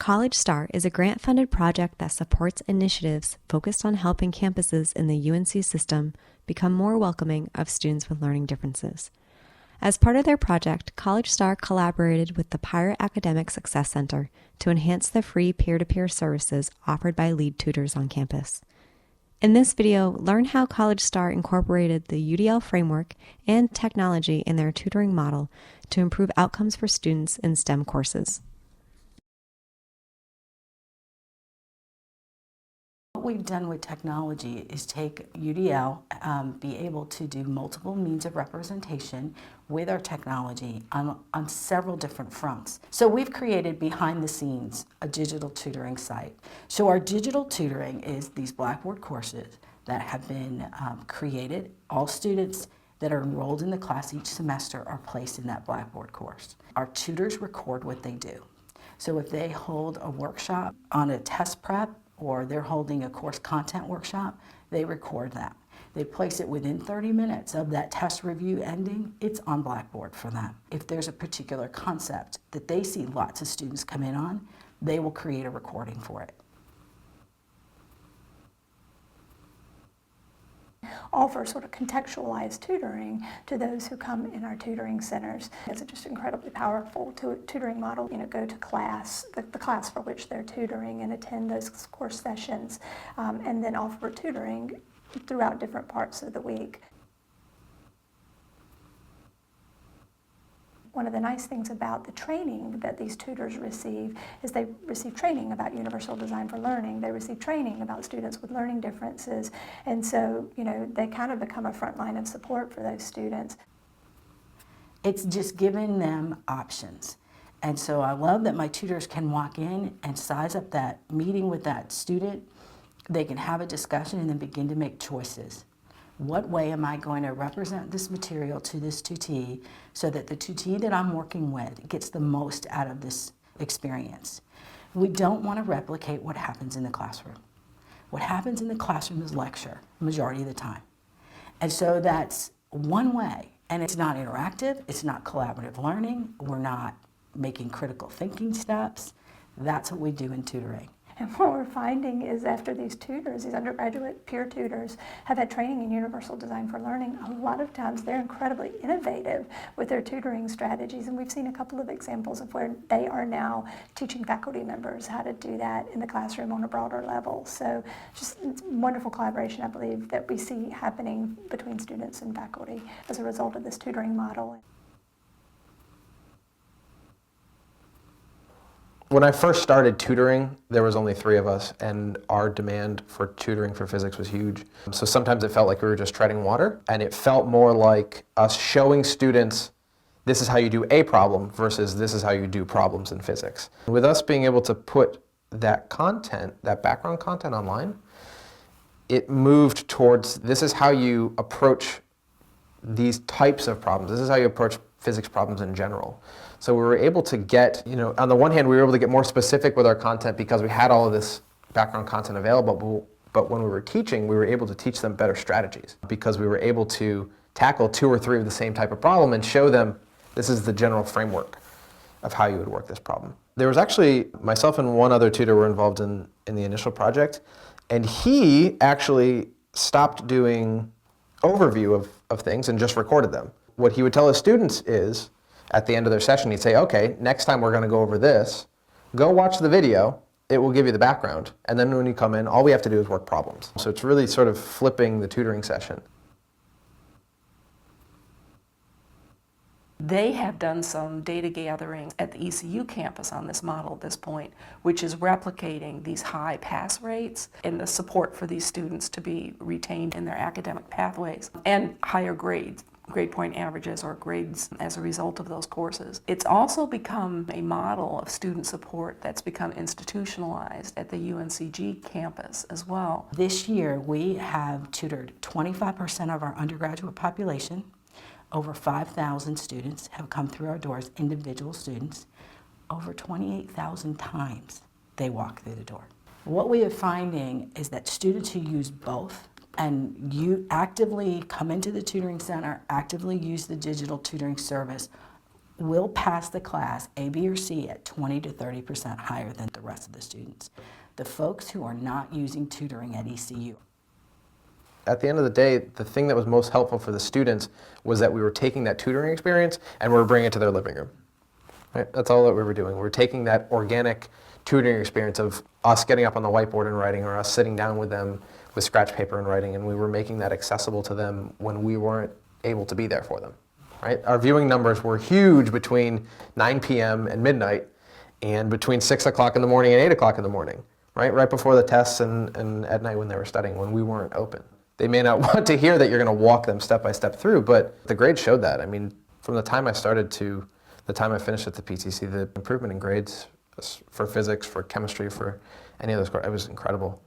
College Star is a grant-funded project that supports initiatives focused on helping campuses in the UNC system become more welcoming of students with learning differences. As part of their project, College Star collaborated with the Pirate Academic Success Center to enhance the free peer-to-peer services offered by lead tutors on campus. In this video, learn how College Star incorporated the UDL framework and technology in their tutoring model to improve outcomes for students in STEM courses. What we've done with technology is take UDL, be able to do multiple means of representation with our technology on several different fronts. So we've created behind the scenes a digital tutoring site. So our digital tutoring is these Blackboard courses that have been created. All students that are enrolled in the class each semester are placed in that Blackboard course. Our tutors record what they do. So if they hold a workshop on a test prep, or they're holding a course content workshop, they record that. They place it within 30 minutes of that test review ending, it's on Blackboard for them. If there's a particular concept that they see lots of students come in on, they will create a recording for it. Offer sort of contextualized tutoring to those who come in our tutoring centers. It's just incredibly powerful tutoring model. Go to class, the class for which they're tutoring, and attend those course sessions, and then offer tutoring throughout different parts of the week. One of the nice things about the training that these tutors receive is they receive training about universal design for learning. They receive training about students with learning differences. And so, they kind of become a front line of support for those students. It's just giving them options. And so I love that my tutors can walk in and size up that meeting with that student. They can have a discussion and then begin to make choices. What way am I going to represent this material to this tutee so that the tutee that I'm working with gets the most out of this experience? We don't want to replicate what happens in the classroom. What happens in the classroom is lecture, majority of the time. And so that's one way. And it's not interactive, it's not collaborative learning, we're not making critical thinking steps. That's what we do in tutoring. And what we're finding is after these tutors, these undergraduate peer tutors, have had training in universal design for learning, a lot of times they're incredibly innovative with their tutoring strategies. And we've seen a couple of examples of where they are now teaching faculty members how to do that in the classroom on a broader level. So just wonderful collaboration, I believe, that we see happening between students and faculty as a result of this tutoring model. When I first started tutoring, there was only 3 of us, and our demand for tutoring for physics was huge. So sometimes it felt like we were just treading water, and it felt more like us showing students this is how you do a problem versus this is how you do problems in physics. With us being able to put that content, that background content online, it moved towards this is how you approach these types of problems. This is how you approach physics problems in general. So we were able to get, on the one hand, we were able to get more specific with our content because we had all of this background content available, but when we were teaching, we were able to teach them better strategies because we were able to tackle 2 or 3 of the same type of problem and show them this is the general framework of how you would work this problem. There was actually, myself and one other tutor were involved in the initial project, and he actually stopped doing overview of things and just recorded them. What he would tell his students is, at the end of their session, he'd say, okay, next time we're going to go over this, go watch the video, it will give you the background, and then when you come in, all we have to do is work problems. So it's really sort of flipping the tutoring session. They have done some data gathering at the ECU campus on this model at this point, which is replicating these high pass rates and the support for these students to be retained in their academic pathways and higher grades. Grade point averages or grades as a result of those courses. It's also become a model of student support that's become institutionalized at the UNCG campus as well. This year we have tutored 25% of our undergraduate population. Over 5,000 students have come through our doors, individual students. Over 28,000 times they walk through the door. What we are finding is that students who use both and you actively come into the tutoring center, actively use the digital tutoring service, will pass the class, A, B, or C, at 20 to 30% higher than the rest of the students. The folks who are not using tutoring at ECU. At the end of the day, the thing that was most helpful for the students was that we were taking that tutoring experience and we were bringing it to their living room. Right? That's all that we were doing. We were taking that organic tutoring experience of us getting up on the whiteboard and writing, or us sitting down with them with scratch paper and writing, and we were making that accessible to them when we weren't able to be there for them. Right? Our viewing numbers were huge between 9 p.m. and midnight, and between 6 o'clock in the morning and 8 o'clock in the morning, right before the tests and at night when they were studying, when we weren't open. They may not want to hear that you're going to walk them step by step through, but the grades showed that. I mean, from the time I started to the time I finished at the PTC, the improvement in grades for physics, for chemistry, for any of those courses, it was incredible.